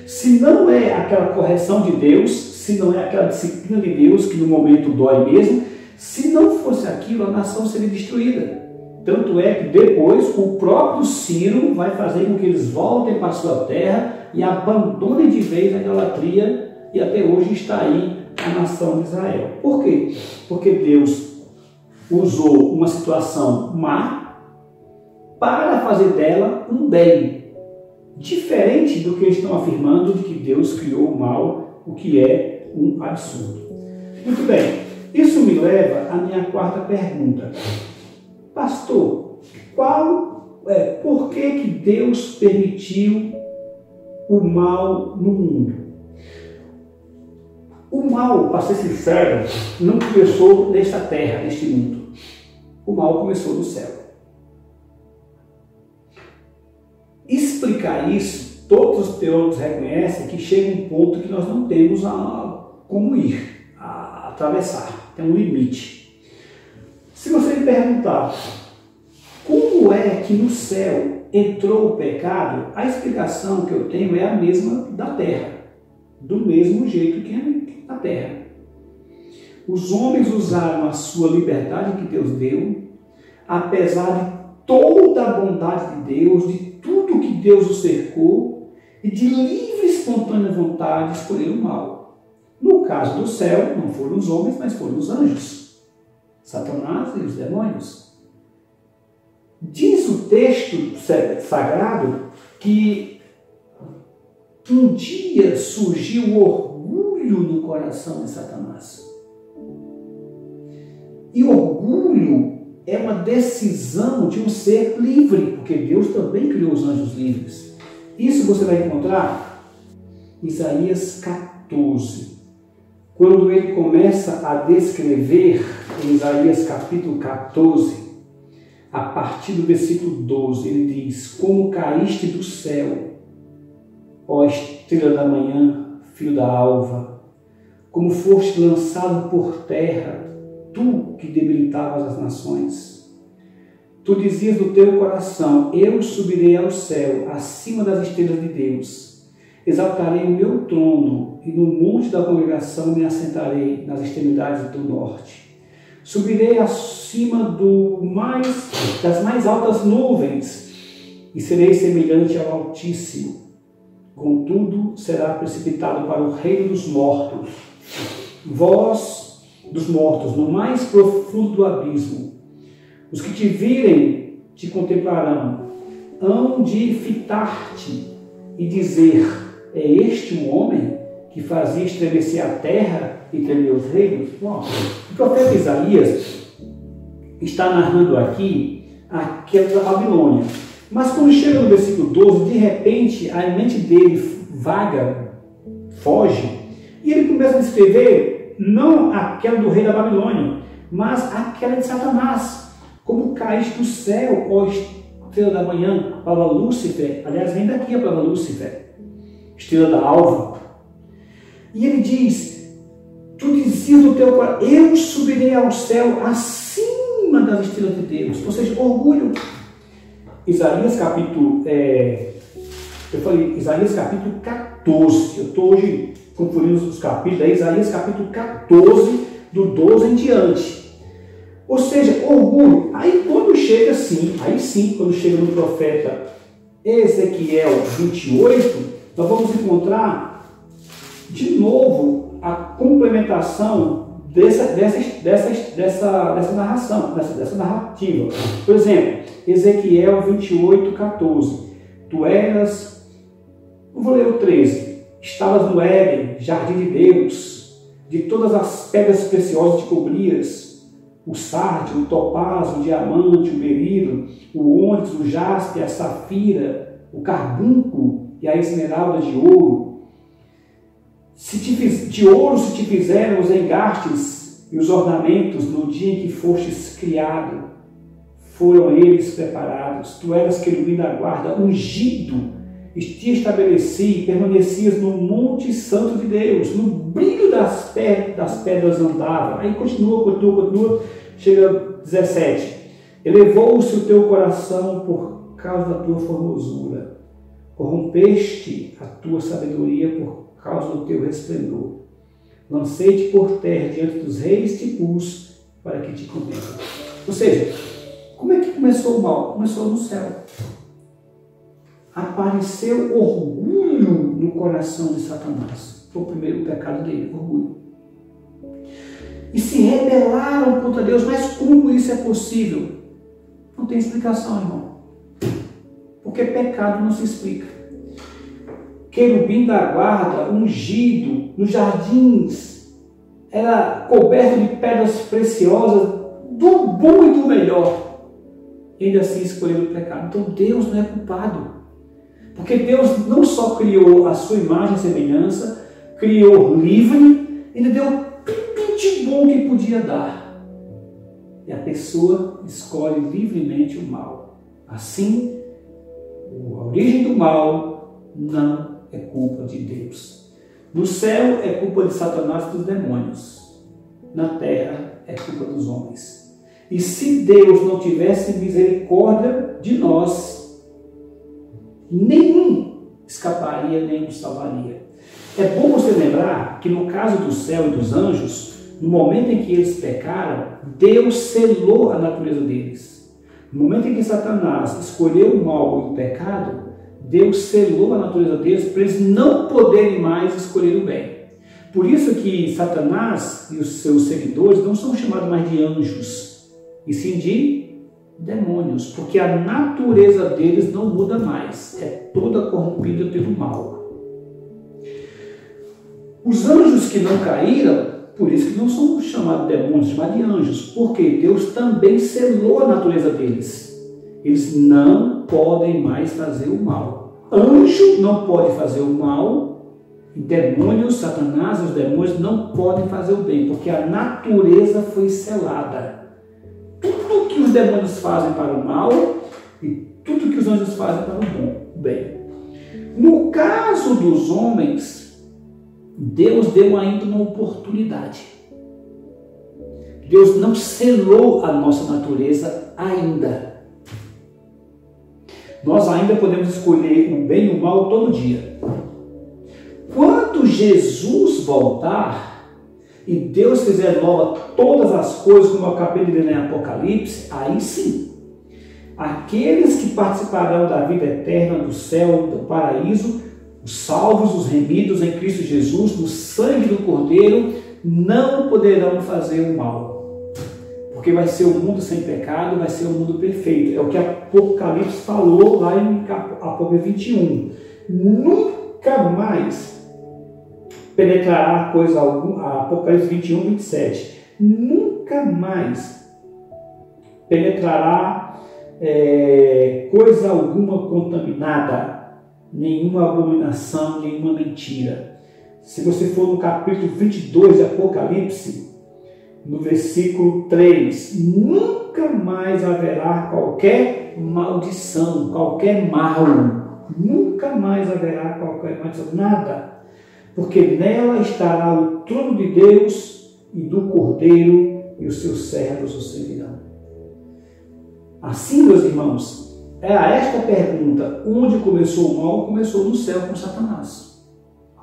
Se não é aquela correção de Deus, se não é aquela disciplina de Deus, que no momento dói mesmo, se não fosse aquilo, a nação seria destruída. Tanto é que depois o próprio Ciro vai fazer com que eles voltem para a sua terra e abandonem de vez a idolatria, e até hoje está aí a nação de Israel. Por quê? Porque Deus usou uma situação má para fazer dela um bem. Diferente do que eles estão afirmando de que Deus criou o mal, o que é um absurdo. Muito bem, isso me leva à minha quarta pergunta. Pastor, por que Deus permitiu o mal no mundo? O mal, para ser sincero, não começou nesta terra, neste mundo. O mal começou no céu. Explicar isso, todos os teólogos reconhecem que chega um ponto que nós não temos como ir, a atravessar, tem um limite. Se você me perguntar como é que no céu entrou o pecado, a explicação que eu tenho é a mesma da terra, do mesmo jeito que é na terra. Os homens usaram a sua liberdade que Deus deu, apesar de toda a bondade de Deus, de tudo que Deus os cercou, e de livre e espontânea vontade escolheram o mal. No caso do céu, não foram os homens, mas foram os anjos, Satanás e os demônios. Diz o texto sagrado que um dia surgiu orgulho no coração de Satanás. E orgulho é uma decisão de um ser livre, porque Deus também criou os anjos livres. Isso você vai encontrar em Isaías 14. Quando ele começa a descrever, em Isaías capítulo 14, a partir do versículo 12, ele diz: como caíste do céu, ó estrela da manhã, filho da alva, como foste lançado por terra, tu que debilitavas as nações. Tu dizias no teu coração: eu subirei ao céu, acima das estrelas de Deus. Exaltarei o meu trono, e no monte da congregação me assentarei nas extremidades do norte. Subirei acima das mais altas nuvens, e serei semelhante ao Altíssimo. contudo será precipitado para o reino dos mortos. Vós, dos mortos, no mais profundo do abismo, os que te virem te contemplarão, hão de fitar-te e dizer: é este um homem que fazia estremecer a terra e tremer os reinos? Bom, o profeta Isaías está narrando aqui aquela Babilônia. Mas quando chega no versículo 12, de repente a mente dele vaga, foge, e ele começa a descrever não aquela do rei da Babilônia, mas aquela de Satanás, como caíste do céu, ó estrela da manhã, para Lúcifer. Aliás, vem daqui a palavra Lúcifer, estrela da alva. E ele diz: tu dizias no teu coração, eu subirei ao céu acima das estrelas de Deus. Ou seja, orgulho. Isaías capítulo, Isaías capítulo 14. Eu estou hoje confundindo os capítulos, é Isaías capítulo 14, do 12 em diante. Ou seja, orgulho. Aí quando chega assim, quando chega no profeta Ezequiel 28, nós vamos encontrar de novo a complementação dessa narrativa. Por exemplo, Ezequiel 28, 14. Tu eras, eu vou ler o 13. Estavas no Éden, jardim de Deus, de todas as pedras preciosas te cobrias, o sardio, o topázio, o diamante, o berilo, o ônix, o jaspe, a safira, o carbunco e a esmeralda de ouro. De ouro se te fizeram os engastes e os ornamentos no dia em que fostes criado. Foram eles preparados. Tu eras querubim da guarda, ungido, e te estabeleci e permanecias no monte santo de Deus, no brilho das pedras andava. Aí continua, chega 17. Elevou-se o teu coração por causa da tua formosura, corrompeste a tua sabedoria por causa do teu resplendor. Lancei-te por terra diante dos reis, te pus para que te contemplem. Ou seja, como é que começou o mal? Começou no céu. Apareceu orgulho no coração de Satanás. Foi o primeiro pecado dele, orgulho. E se rebelaram contra Deus. Mas como isso é possível? Não tem explicação, irmão. Porque pecado não se explica. Querubim da guarda, ungido, nos jardins, era coberto de pedras preciosas, do bom e do melhor. E ainda assim escolheu o pecado. Então Deus não é culpado. Porque Deus não só criou a sua imagem e semelhança, criou livre, ainda deu tudo de bom que podia dar. E a pessoa escolhe livremente o mal. Assim, a origem do mal não é culpa de Deus. No céu é culpa de Satanás e dos demônios. Na terra é culpa dos homens. E se Deus não tivesse misericórdia de nós, nenhum escaparia, nenhum salvaria. É bom você lembrar que no caso do céu e dos anjos, no momento em que eles pecaram, Deus selou a natureza deles. No momento em que Satanás escolheu o mal e o pecado, Deus selou a natureza deles para eles não poderem mais escolher o bem. Por isso que Satanás e os seus seguidores não são chamados mais de anjos, e sim de demônios, porque a natureza deles não muda mais, é toda corrompida pelo mal. Os anjos que não caíram, por isso que não são chamados de demônios, chamados de anjos, porque Deus também selou a natureza deles. Eles não podem mais fazer o mal. Anjo não pode fazer o mal, e demônios, Satanás e os demônios não podem fazer o bem, porque a natureza foi selada. Tudo que os demônios fazem para o mal e tudo que os anjos fazem para o bem. No caso dos homens, Deus deu ainda uma oportunidade. Deus não selou a nossa natureza ainda. Nós ainda podemos escolher o bem e o mal todo dia. Quando Jesus voltar e Deus fizer nova todas as coisas, como eu acabei de ler em Apocalipse, aí sim, aqueles que participarão da vida eterna, do céu, do paraíso, Os salvos, os remidos em Cristo Jesus, no sangue do Cordeiro, não poderão fazer o mal. Porque vai ser um mundo sem pecado, vai ser um mundo perfeito. É o que Apocalipse falou lá em Apocalipse 21. Nunca mais penetrará coisa alguma, Apocalipse 21, 27. Nunca mais penetrará coisa alguma contaminada, nenhuma abominação, nenhuma mentira. Se você for no capítulo 22 de Apocalipse, no versículo 3, nunca mais haverá qualquer maldição, qualquer mal, nunca mais haverá qualquer maldição, nada, porque nela estará o trono de Deus e do Cordeiro, e os seus servos o servirão. Assim, meus irmãos, é a esta pergunta: onde começou o mal? Começou no céu com Satanás.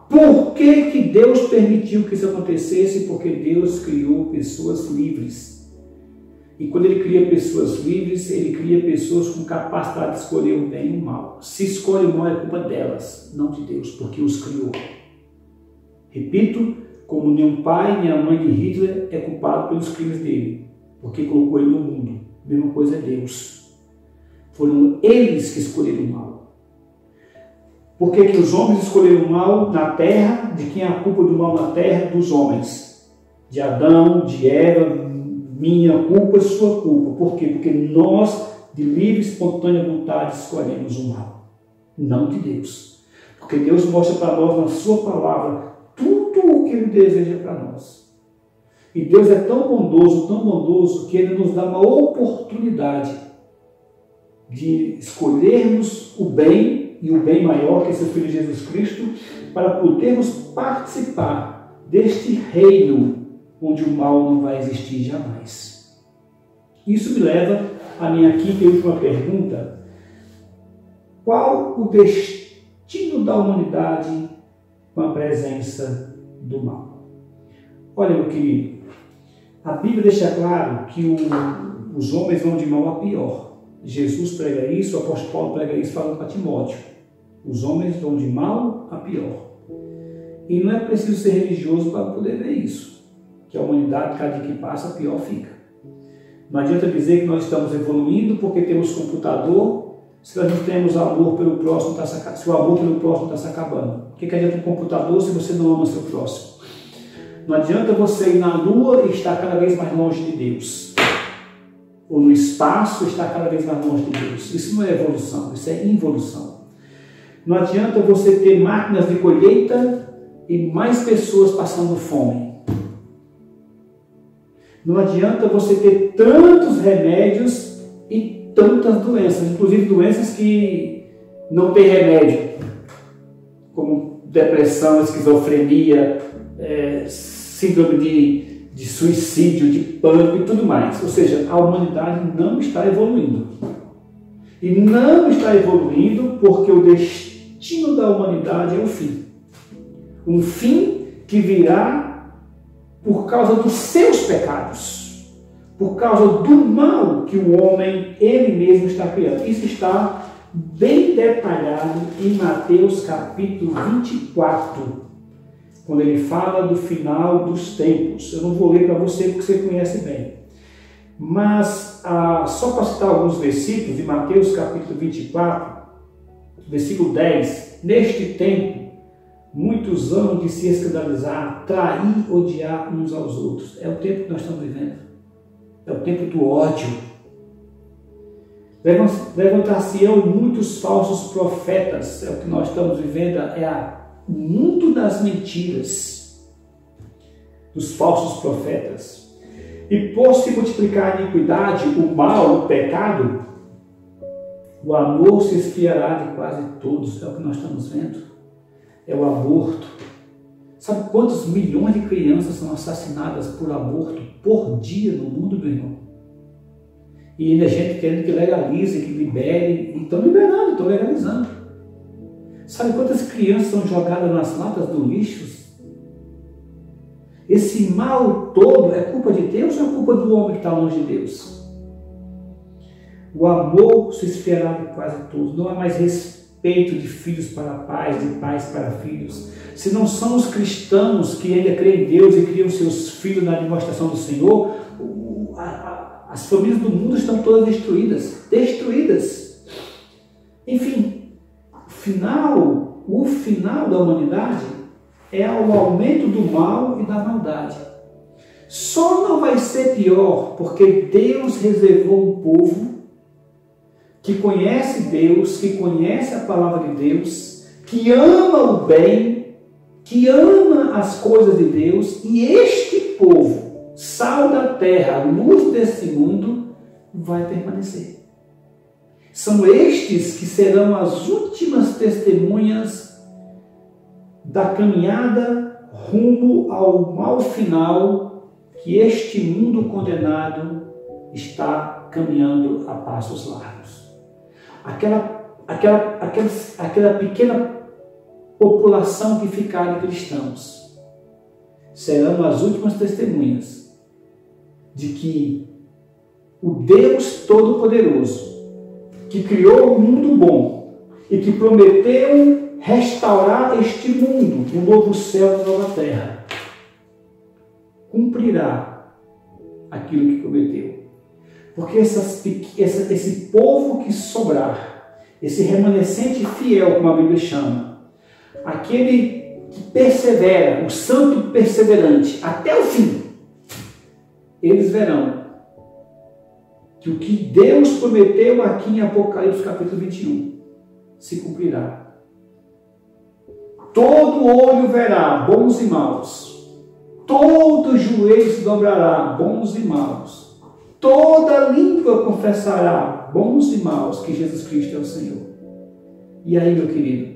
Por que Deus permitiu que isso acontecesse? Porque Deus criou pessoas livres. E quando Ele cria pessoas livres, Ele cria pessoas com capacidade de escolher o bem e o mal. Se escolhe o mal, é culpa delas, não de Deus, porque os criou. Repito, como nenhum pai nem a mãe de Hitler é culpado pelos crimes dele, porque colocou ele no mundo. A mesma coisa é Deus. Foram eles que escolheram o mal. Por que os homens escolheram o mal na terra? De quem é a culpa do mal na terra? Dos homens. De Adão, de Eva, minha culpa, sua culpa. Por quê? Porque nós, de livre e espontânea vontade, escolhemos o mal. Não de Deus. Porque Deus mostra para nós, na sua palavra, tudo o que Ele deseja para nós. E Deus é tão bondoso, que Ele nos dá uma oportunidade de escolhermos o bem, e o bem maior, que é seu Filho Jesus Cristo, para podermos participar deste reino onde o mal não vai existir jamais. Isso me leva à minha quinta e última pergunta: qual o destino da humanidade com a presença do mal? Olha, meu querido, a Bíblia deixa claro que os homens vão de mal a pior. Jesus prega isso, o apóstolo Paulo prega isso falando para Timóteo. Os homens vão de mal a pior. E não é preciso ser religioso para poder ver isso. Que a humanidade, cada dia que passa, pior fica. Não adianta dizer que nós estamos evoluindo porque temos computador, se nós não temos amor pelo próximo, se o amor pelo próximo está se acabando. O que adianta um computador se você não ama seu próximo? Não adianta você ir na lua e estar cada vez mais longe de Deus. Ou no espaço estar cada vez mais longe de Deus. Isso não é evolução, isso é involução. Não adianta você ter máquinas de colheita e mais pessoas passando fome. Não adianta você ter tantos remédios e tantas doenças, inclusive doenças que não têm remédio, como depressão, esquizofrenia, síndrome de suicídio, de pânico e tudo mais. Ou seja, a humanidade não está evoluindo. E não está evoluindo porque o destino da humanidade é o fim. Um fim que virá por causa dos seus pecados, por causa do mal que o homem, ele mesmo, está criando. Isso está bem detalhado em Mateus capítulo 24, quando ele fala do final dos tempos. Eu não vou ler para você porque você conhece bem. Mas, só para citar alguns versículos, de Mateus capítulo 24, versículo 10, neste tempo, muitos hão de se escandalizar, trair, odiar uns aos outros. É o tempo que nós estamos vivendo. É o tempo do ódio. Levantar-se-ão muitos falsos profetas. É o que nós estamos vivendo, o mundo das mentiras, dos falsos profetas. E por se multiplicar a iniquidade, o mal, o pecado, o amor se esfriará de quase todos. É o que nós estamos vendo. É o aborto. Sabe quantos milhões de crianças são assassinadas por aborto por dia no mundo, meu irmão? E ainda a gente querendo que legalize, que libere. E estão liberando, estão legalizando. Sabe quantas crianças são jogadas nas latas do lixo? Esse mal todo é culpa de Deus ou é culpa do homem que está longe de Deus? O amor se esfriará de quase todos. Não há mais respeito de filhos para pais, de pais para filhos, se não são os cristãos que ainda creem em Deus e criam seus filhos na demonstração do Senhor, as famílias do mundo estão todas destruídas. Enfim, o final da humanidade é o aumento do mal e da maldade. Só não vai ser pior porque Deus reservou um povo que conhece Deus, que conhece a palavra de Deus, que ama o bem, que ama as coisas de Deus, e este povo, sal da terra, luz desse mundo, vai permanecer. São estes que serão as últimas testemunhas da caminhada rumo ao mal final que este mundo condenado está caminhando a passos largos. Aquela pequena população que ficar de cristãos serão as últimas testemunhas de que o Deus Todo-Poderoso, que criou um mundo bom e que prometeu restaurar este mundo, um novo céu e uma nova terra, cumprirá aquilo que prometeu. Porque esse povo que sobrar, esse remanescente fiel, como a Bíblia chama, aquele que persevera, o santo perseverante, até o fim, eles verão que o que Deus prometeu aqui em Apocalipse capítulo 21 se cumprirá. Todo olho verá, bons e maus. Todo joelho se dobrará, bons e maus. Toda língua confessará, bons e maus, que Jesus Cristo é o Senhor. E aí, meu querido,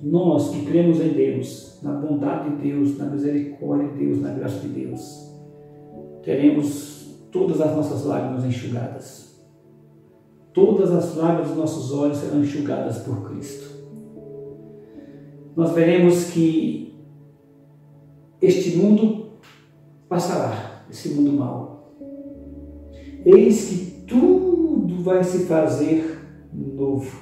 nós que cremos em Deus, na bondade de Deus, na misericórdia de Deus, na graça de Deus, teremos todas as nossas lágrimas enxugadas. Todas as lágrimas dos nossos olhos serão enxugadas por Cristo. Nós veremos que este mundo passará, esse mundo mau. Eis que tudo vai se fazer novo.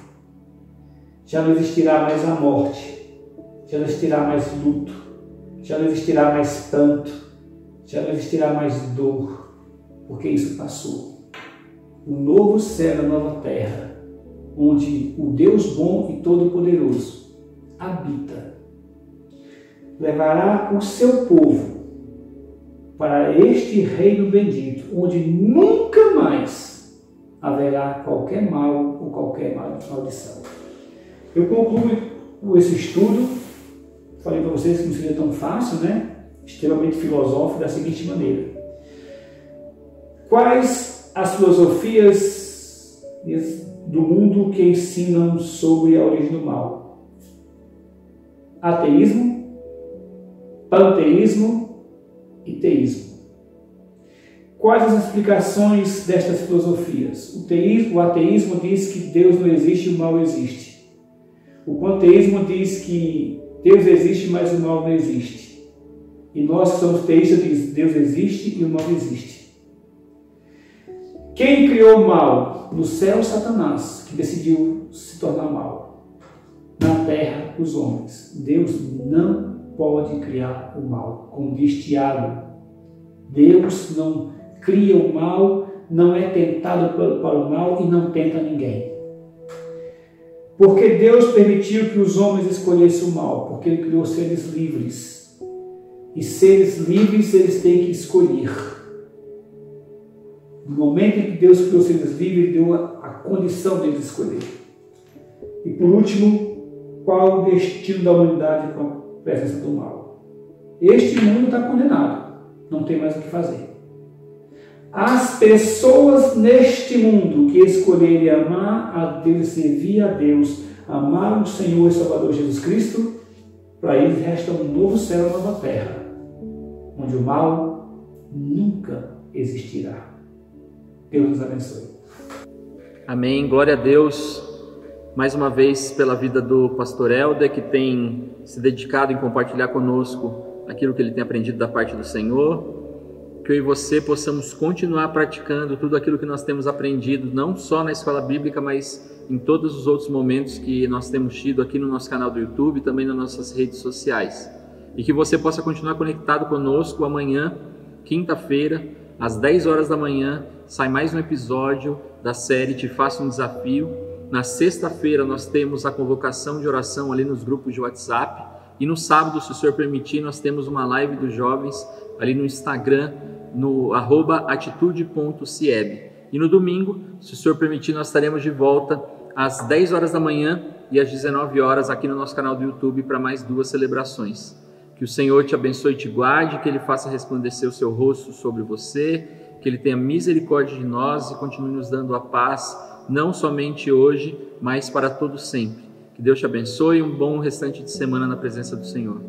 Já não existirá mais a morte, já não existirá mais luto, já não existirá mais pranto, já não existirá mais dor, porque isso passou. Um novo céu e uma nova terra, onde o Deus bom e todo-poderoso habita, levará o seu povo para este reino bendito, onde nunca mais haverá qualquer mal ou qualquer maldição. Eu concluo esse estudo, falei para vocês que não seria tão fácil, né? Extremamente filosófico, da seguinte maneira: quais as filosofias do mundo que ensinam sobre a origem do mal? Ateísmo, panteísmo e teísmo. Quais as explicações destas filosofias? O ateísmo diz que Deus não existe e o mal existe. O panteísmo diz que Deus existe, mas o mal não existe. E nós que somos teístas dizemos Deus existe e o mal existe. Quem criou o mal? No céu, Satanás, que decidiu se tornar mal. Na terra, os homens. Deus não pode criar o mal. Como diz Tiago, Deus não cria o mal, não é tentado para o mal e não tenta ninguém. Porque Deus permitiu que os homens escolhessem o mal, porque Ele criou seres livres. E seres livres eles têm que escolher. No momento em que Deus criou seres livres, Ele deu a condição deles escolher. E por último, qual o destino da humanidade com a presença do mal? Este mundo está condenado, não tem mais o que fazer. As pessoas neste mundo que escolherem amar a Deus, servir a Deus, amar o Senhor e Salvador Jesus Cristo, para eles resta um novo céu e uma nova terra, onde o mal nunca existirá. Deus nos abençoe. Amém. Glória a Deus. Mais uma vez pela vida do pastor Helder, que tem se dedicado em compartilhar conosco aquilo que ele tem aprendido da parte do Senhor. que eu e você possamos continuar praticando tudo aquilo que nós temos aprendido, não só na escola bíblica, mas em todos os outros momentos que nós temos tido aqui no nosso canal do YouTube e também nas nossas redes sociais. E que você possa continuar conectado conosco amanhã, quinta-feira, às 10 horas da manhã, sai mais um episódio da série Te Faço um Desafio. Na sexta-feira nós temos a convocação de oração ali nos grupos de WhatsApp. E no sábado, se o Senhor permitir, nós temos uma live dos jovens ali no Instagram, no @atitude.cieb. E no domingo, se o Senhor permitir, nós estaremos de volta às 10 horas da manhã e às 19 horas aqui no nosso canal do YouTube para mais 2 celebrações. Que o Senhor te abençoe e te guarde, que Ele faça resplandecer o seu rosto sobre você, que Ele tenha misericórdia de nós e continue nos dando a paz, não somente hoje, mas para todo sempre. Que Deus te abençoe e um bom restante de semana na presença do Senhor.